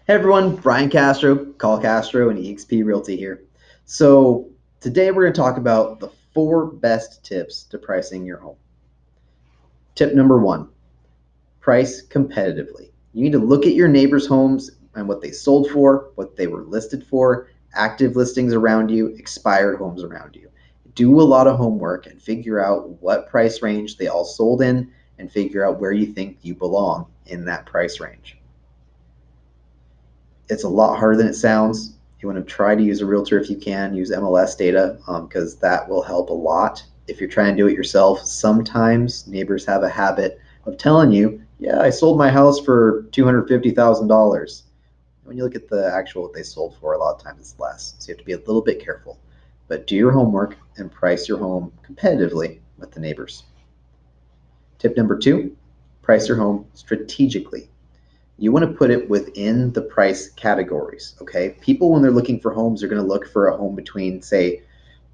Hey everyone, Brian Castro, Call Castro, and eXp Realty here. So today we're going to talk about the 4 best tips to pricing your home. Tip number 1, price competitively. You need to look at your neighbors' homes and what they sold for, what they were listed for, active listings around you, expired homes around you. Do a lot of homework and figure out what price range they all sold in and figure out where you think you belong in that price range. It's a lot harder than it sounds. You want to try to use a realtor if you can, use MLS data because that will help a lot. If you're trying to do it yourself, sometimes neighbors have a habit of telling you, yeah, I sold my house for $250,000. When you look at the actual what they sold for, a lot of times it's less. So you have to be a little bit careful. But do your homework and price your home competitively with the neighbors. Tip number 2, price your home strategically. You want to put it within the price categories. Okay, people when they're looking for homes are going to look for a home between say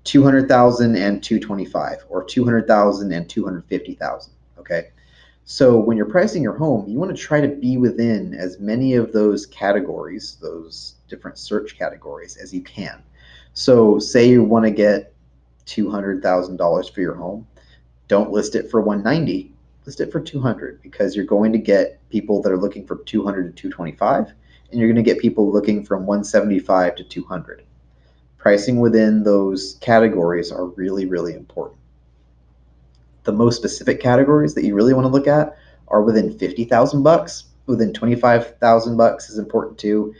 200,000 and 225 or 200,000 and 250,000. Okay, so when you're pricing your home, you want to try to be within as many of those categories, those different search categories, as you can. So say you want to get $200,000 for your home, don't list it for 190, list it for 200 because you're going to get people that are looking from 200 to 225 and you're going to get people looking from 175 to 200. Pricing within those categories are really, really important. The most specific categories that you really want to look at are within 50,000 bucks, within 25,000 bucks is important too.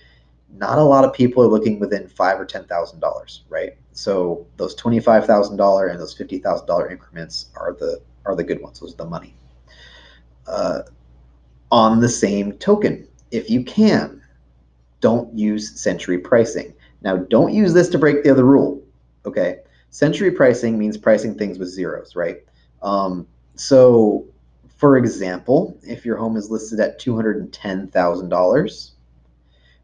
Not a lot of people are looking within $5,000 or $10,000, right? So those $25,000 and those $50,000 increments are the good ones. Those are the money. Uh, on the same token, if you can, don't use century pricing. Now, don't use this to break the other rule. Okay, century pricing means pricing things with zeros, right? So, for example, if your home is listed at $210,000,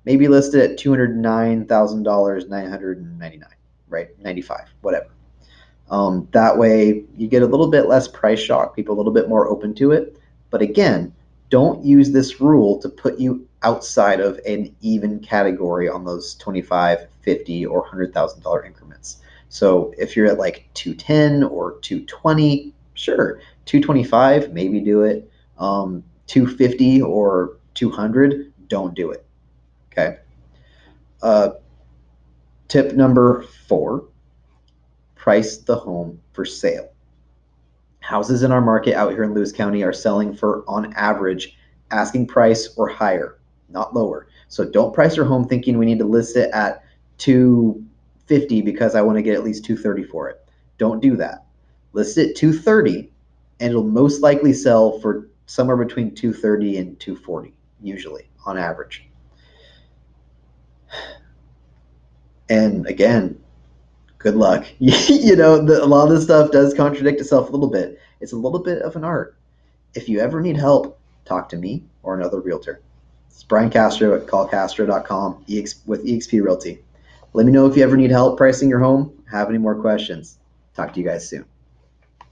maybe listed at $209,999, right? 95, whatever. That way, you get a little bit less price shock, people a little bit more open to it. But again, don't use this rule to put you outside of an even category on those 25, 50, or $100,000 increments. So if you're at like 210 or 220, sure, 225, maybe do it. 250 or 200, don't do it. Okay. Uh, Tip number 4, price the home for sale. Houses in our market out here in Lewis County are selling for, on average, asking price or higher, not lower. So don't price your home thinking we need to list it at 250 because I want to get at least 230 for it. Don't do that. List it 230 and it'll most likely sell for somewhere between 230 and 240, usually on average. And again, good luck. A lot of this stuff does contradict itself a little bit. It's a little bit of an art. If you ever need help, talk to me or another realtor. It's Brian Castro at callcastro.com with eXp Realty. Let me know if you ever need help pricing your home, have any more questions. Talk to you guys soon.